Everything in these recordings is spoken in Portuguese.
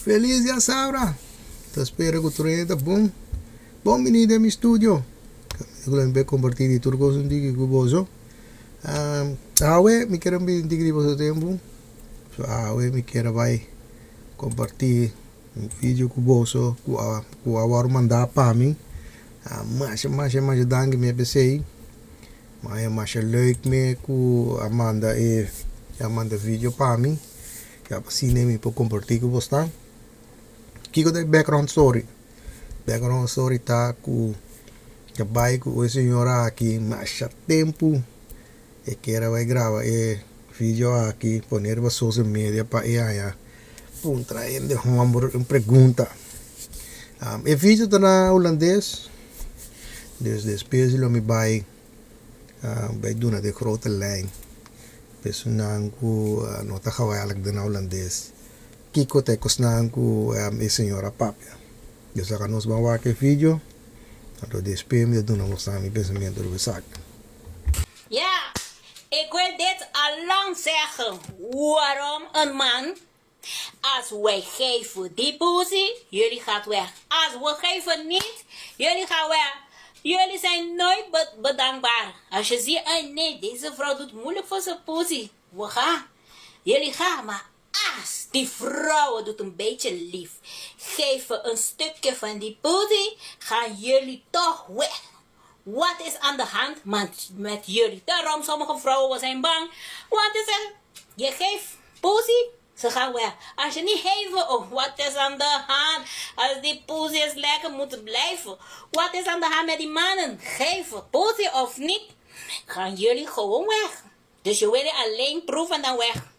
Feliz ya Sabra. Te espero que tu reyes bom. Bom venida a mi studio. Eu lembro compartilhar de tudo coisa que eu gosto. Me quero bem de você tempo. So me quero vai compartilhar vídeo que eu gosto, que eu agora mandar para mim. Mas dank me PC. Mas leuk me que Amanda vídeo para mim. Ja, assim nem para compartilhar com você. Kiko de background story. Background story tá com a bike o senhora aqui, mas há tempo e que era vai gravar vídeo aqui, poner para social media para ela. Pum, traindo uma pergunta. E vídeo tá na holandês. Dus depois ele me vai doen de grote lijn. Personaan ku nota geweldig de holandês. Kiko te kosnaan ku senhora papia. Dus dan nos van waken video. Dat de speel me doen om samen pensamento over zaken. Ja, ik wil dit al lang zeggen. Waarom een man? Als wij geven die poesie, jullie gaat weg. Als we geven niet, jullie gaan weg. Jullie zijn nooit bedankbaar. Als je ziet, nee, deze vrouw doet moeilijk voor zijn poesie. We gaan. Jullie gaan, maar als die vrouwen doet een beetje lief, geven een stukje van die poesie, gaan jullie toch weg. Wat is aan de hand met jullie? Daarom sommige vrouwen zijn bang. Want ze zeggen, je geeft poesie, ze gaan weg. Als je niet geeft, wat is aan de hand? Als die poesie is lekker, moet het blijven. Wat is aan de hand met die mannen? Geven poesie of niet? Gaan jullie gewoon weg. Dus je wil alleen proeven en dan weg.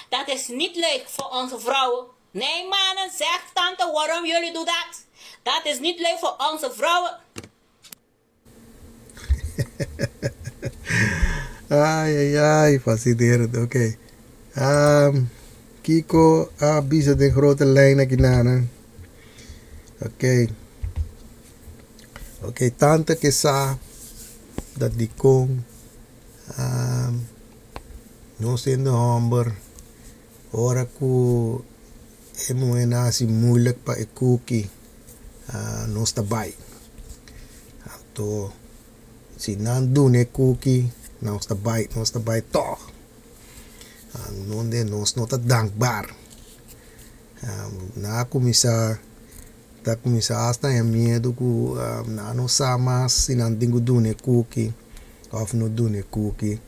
Dat is niet leuk voor onze vrouwen. Nee mannen, zeg tante waarom jullie doen dat. Dat is niet leuk voor onze vrouwen. Ai, fascinerend, oké. Kiko, bisa de grote lijn aqui nana. Oké, tante que sa dat die kon no sendo homber. Ora ku emo si moeilijk pa e cookie no sta bai. To si nan doen e cookie no sta bai toch. Non de nos nota dankbaar. Na kumisa hasta ya medo ku na no sama sinan dingo doen e cookie of no doen e cookie.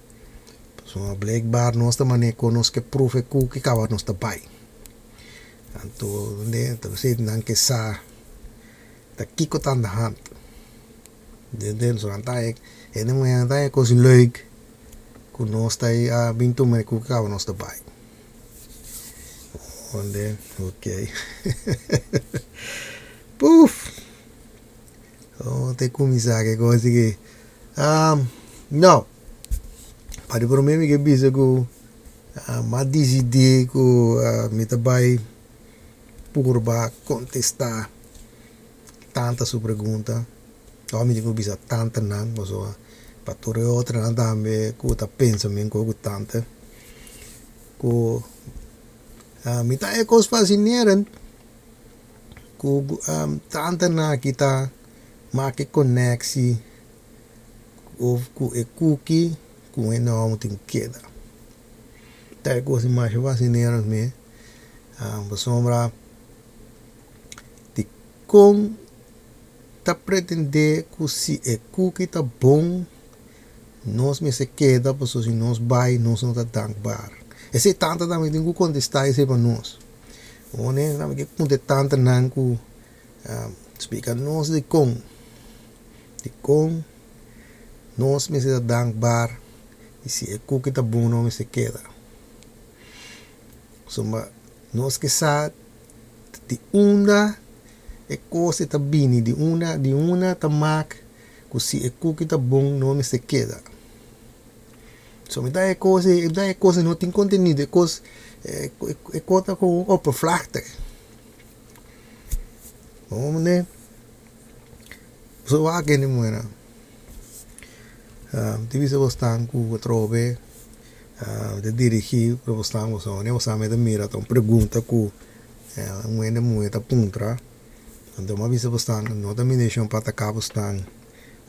So blijkbaar nos ta mane konos ke proof e cookie kawa nos ta bai. Anto ne to sit nan ke sa ta kiko tan de hand. Den so antai en mo antai ko si leuk ku nos ta bintu me ku kawa nos ta bai. Onde okay. Puf. Te kumisa ke ko sige. No. Para por mim que bisa ku madiside ku mitabai purba contestar tanta sua pergunta. Então me digo bisa tanta não, mas para toda outra não também ku ta pensamento ku tanta. Ku mita é coisa fascinerend. Ku tanta na kita make conexie of ku e cookie com enorme tem queda. Tá coisa mais fascinante me. Sombra de com tá pretender que se é cookie tá bom, nós me se queda, por se nós vai, nós não tá dankbar. Esse tanta também tem que contestar esse para nós. Onde também que conte tanta não que explica nós de com nós me se dankbar. E se é cookie tá bom, não me se queda. Soma nós que sa de una é coisa tá bini de una tá mac, que se é cookie tá bom, não me se queda. So me dá é coisa não tem conteúdo, é coisa com oppervlakte. Vamos né? So wa que nem moera. Divisa bostan ku trove de dirigir para bostan você né você me da mira então pergunta ku Muende mueta puntra. Então uma vez postan, não também deixam para atacar postan,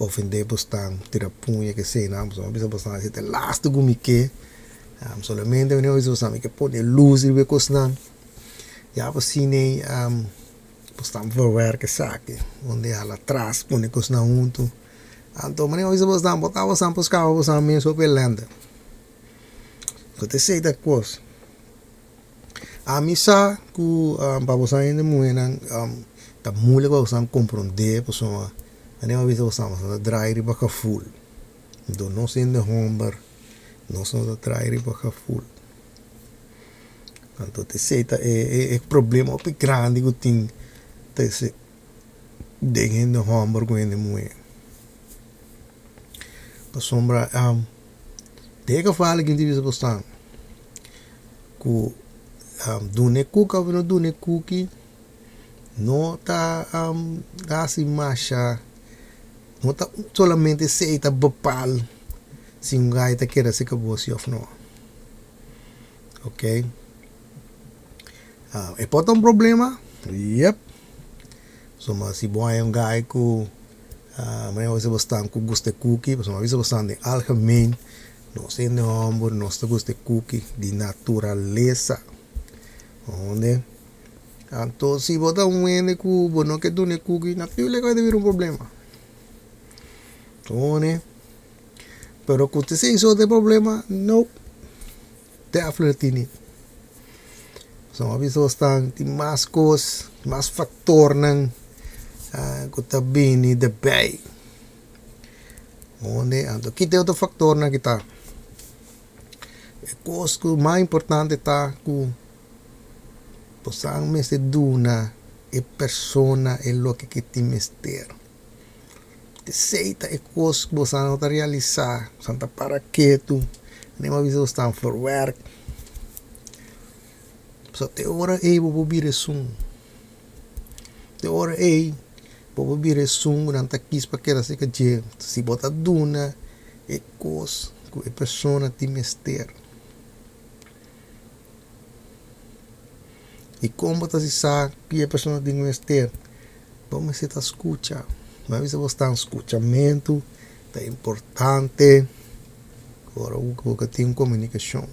ofender postan, tirar punha que sei não, uma vez postan se te last gumi que, solamente uma vez postan que pode luz e ver postan. Já você nem postan verwerken saque, onde ela atrás pone postan junto. Então uma vez postan botar postan poscar postan mesmo pelando. Que te sei da coisa. A missa que para postan ainda muito tá moeilijk om compreender pessoa uma vez você draai baka full então não se ainda hombar não se draai baka full então te sei é problema op grande que tem te se dingen de hombar com ainda muito sombra de que fala que divisa postan que dune cuca ou não dune cookie não está assim marcha não está solamente aceita bopal se um gajo está querendo se acabou se ou não, ok? É pode ter problema, yep. Mas se bom é gajo que mas você bastante que gosta de cookie, mas você bastante algemeen não sei de homem não está gosta de cookie de natureza, onde então, se botar ende cubo, não que do ne cookie, naturalmente vai ter problema. Então, né? Pero que você isso tem problema, não. Definitely não. São avisos estão tem mais coisas, mais fatores, que tá bem de bem. Onde, então, que tem outro fator na kita. A coisa que mais importante tá que posang meste duna e persona e lo que ti mester. Te seita e cos que você não está realizar, santa para que tu nem uma visão está for work. So te ora e bo bire sum. Te ora e bo bire sum nanta quis para que era se que se bota duna e cos que persona ti mester. E como você sabe que a pessoa tem que ter, vamos se escutar. Mas você está em escutamento, é importante. Agora o tem comunicação.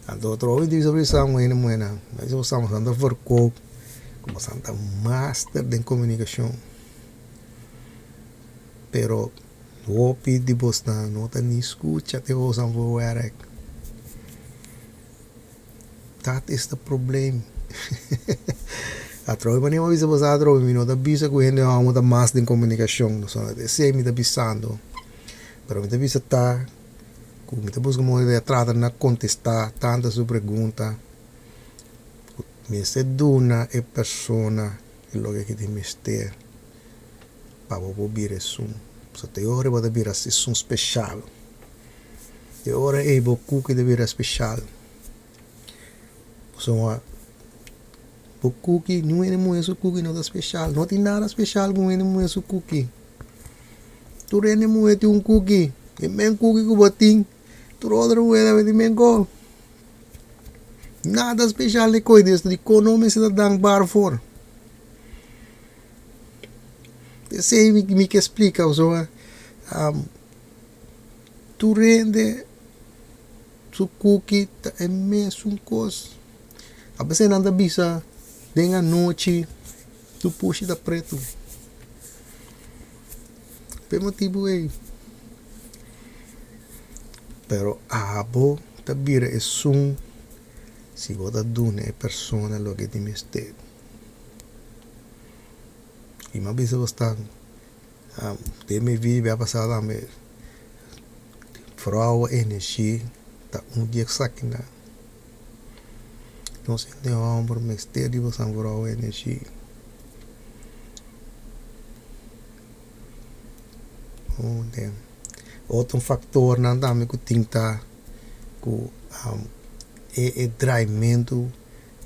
Então outro hoje diz sobre isso muito muito. Mas você está usando verco, como você está master de comunicação. Pero o pedi você não está nem escuta, te você não vai dat is het probleem. Atro wanneer we ze bazadro we no da bisa ku hende amo da mas din comunicação so de se mi da bisando pero mi da bisa ta ku mi da busca mo de trata na contestar tanta su pergunta mi se duna e persona e lo che ti mister pa bo bire sum so te ore bo da bira se sum special te ore e bo ku che de bira special so o cookie não é muito cookie não é especial não tem nada especial com ele muito cookie tu rende muito cookie e men cookie que botin tu roda o era de mengo nada especial de coisas de economia se dá dankbaar voor sei me que explica so tu rende su cookie é mesmo coisa a você não bisa denga noite tu puxa da preto pe motivo é pero abo tabira é sum se bota dune é persona lo que te meste e ma bisa basta te me vive a passada me vrouw energie ta dia sakina não se tem ombro mistério você vrouw energie outro fator não dá me que tinta que é draimento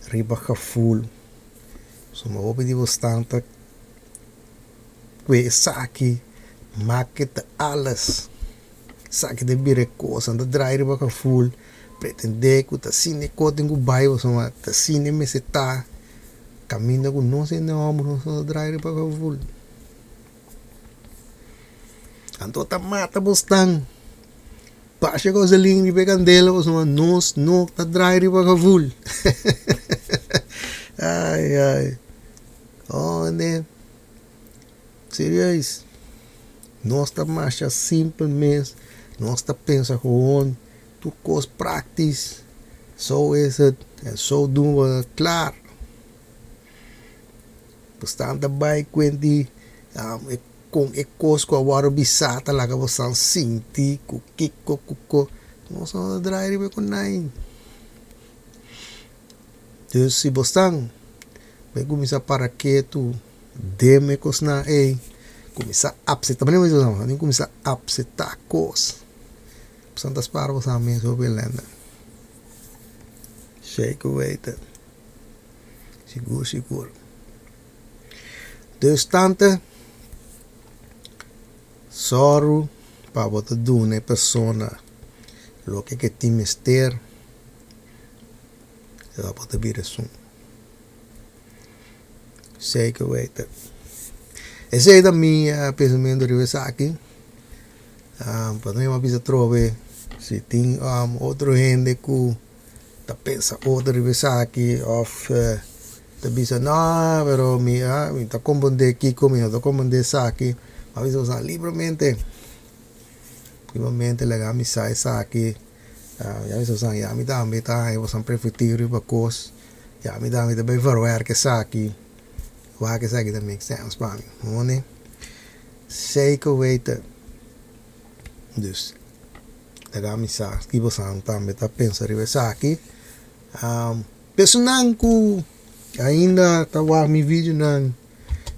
riba full so ma obi bastante que saque market alles saque de bire coisa da drai riba full pretender que tá cine cotem com bairro, só uma tá cine me se tá caminho com não sei não, não só drive para o full. Anto tá mata bostang. Baixa coisa linda de candela, só uma nós não tá drive para o full. Ai. Oh, né? Serious. Nós tá marcha simplesmente, nós tá pensa com tu cos practice, so is it, en so doen we klaar. We staan erbij, Quinty. Ik koos qua waarom bisata laga we staan sinti, kukiko, kuko. Nós só draaien we konijn. Dus si bostang, we kumisa para que tu deme kos na kumisa upset, também não é isso, nem kumisa upset tacos. Santas para você mesmo beleza. Shake weten. Seguro. Dus tante, sorry para você doen persona lo que te mister, ela pode vir assim. Shake weten. Esse é da minha pensamento de vez aqui. Para não me trove se tem outro gente que tá pensa outra vez aqui of tá bisa não, pero mi tá compreender aqui como tá compreender aqui, mas usar livremente legal me sai aqui, já me usar já me dá me tá eu sou prefeito para cos já me dá me também verwer que aqui waar que aqui também que sense para mim, não é? Zeker weten. Dus legal me sai que você não tá me tá pensando vez aqui, personal que ainda tá lá mi vídeo não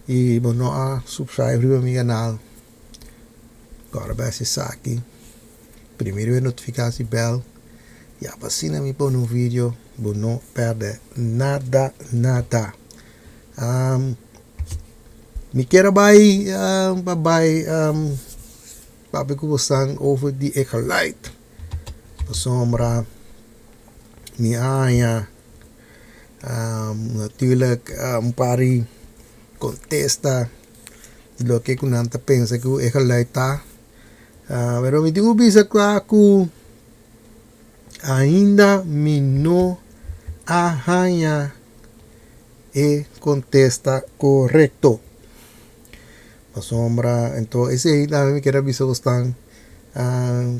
e bom não subscribe para meu canal. Agora vai ser aqui. Primeiro é notificação bell. E assim me põe um vídeo, bom não perde nada. Me quero bij papi que você over die geluid. Sombra, mi anja, natuurlijk pari contesta lo que kunanta pensa que o geluid tá. Pero me digo bisa que ainda me não arranha e contesta correcto. A sombra, então esse aí também quero avisar vocês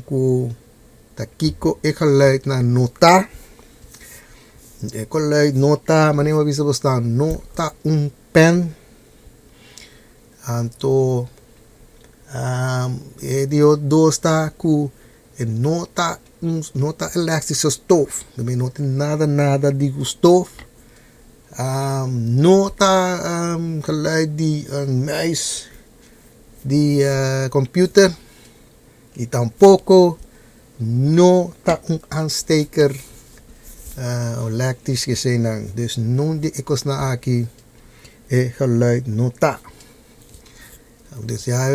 que tá kiko e geluid na nota. E geluid nota, mas nem avisar vocês nota pen. Então e dio dos tá que nota elektrische stof. Também não tem nada de stof. Nota geluid die een muis die computer e tampouco nota aansteker elektrisch gezien. Dus non die ikos na aki e geluid nota. Dus ja,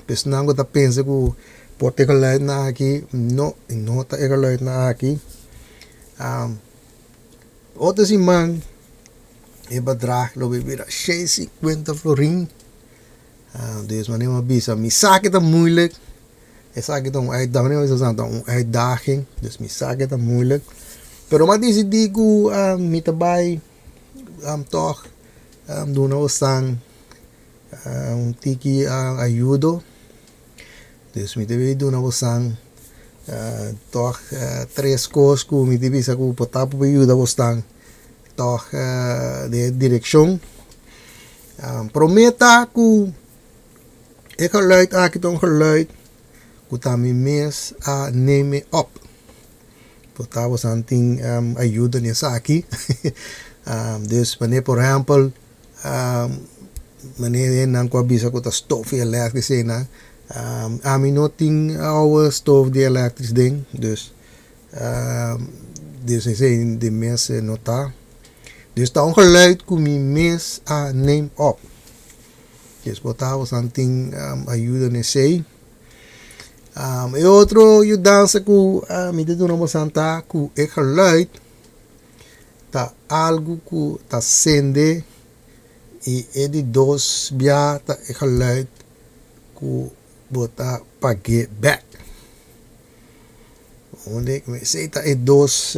dus nango ta pensa que porte geluid na aki nota e geluid na aki. Outros man e bedrag loop weer 50 florin. Dus wanneer we bezig mi zaken dan moeilijk. En zaken dan uitdaging, is dan een uitdaging. Dus mi zaken dan moeilijk. Pero maar deze digo mi tabay toch doen we staan tiki ayudo. Dus mi tabay doen we staan toch 3 coisas que me devia que botar para ajudar você toch de direção prometa que ik geluid aqui então geluid que também mês a nemen op botar você tem ajuda nessa aqui. Dus wanneer por exemplo wanneer não com a bisa que tá stof e elektrisch zijn ami noting oude stof die elektrisch ding dus dus zijn de mensen nota dus dan geluid kom je mes neem op dus botar something ajuda nesse E outro, je dansa com, me dedo uma santa, com e geluid, tá algo que tá sende, e de dos, bia, tá e geluid, que bota pague back. Onde ik sei tá e dos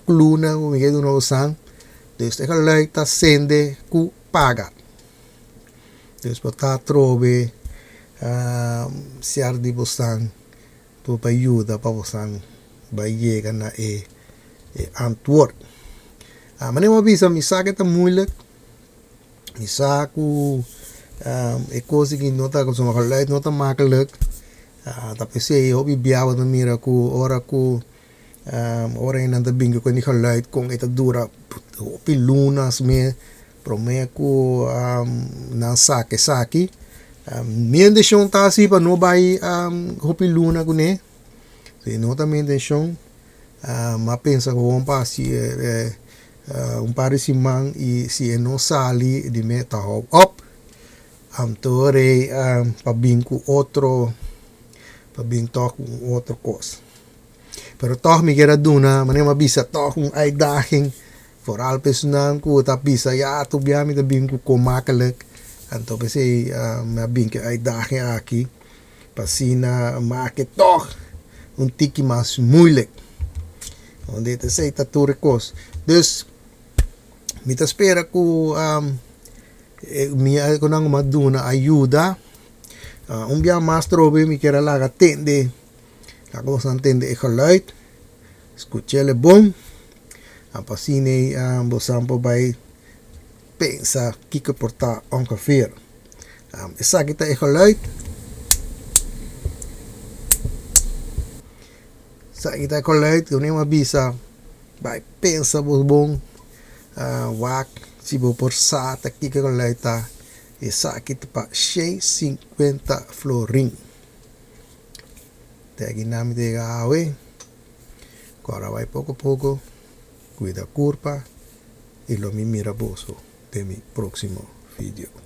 coluna, o me dedo uma sang, dus e geluid tá sende, que paga. Dus bota trove, se ardi bostang, tu pa ajuda para você vai chegar na antwoord. Maar nem uma vez me sabe que é moeilijk. Me sabe que coisa que não está com uma geluid não está makkelijk. Dat pensei eu bi biawa na mira ku ora in anda bingo com die geluid com eta dura op lunas me prome ku na saki. Minha intenção tá assim para não vai hopi luna com né, se não também intenção, mas pensa que vamos passar parecimento e se não sali de meta up, tore para vir com outro, para vir com outra coisa. Pero toch me quero duna, mas nem uma bisa toch uitdaging, vooral personal ku tá bisa ja tu bia me tá vir com makkelijk. Então pensei, me bem que uitdaging aqui, para maken toch tiki mais moeilijk. Want dit is het toerekost. Dus, met espera que minha kunang maduna ajuda. Dia mais trobe me quer lá atende. La cosa entende el geluid. Escuchele bom. Apasine bosampo bij pensa kika porta ongeveer. Isa kita e geluid. Sa kita geluid, kung nema bisa by pensa bom wak si bo por sa ta kika geluid ta. Isa kita pa 650 florin. Tagi nami de gawe. Agora vai pouco a pouco. Cuida a curva. E lo mi mira boso de mi próximo video.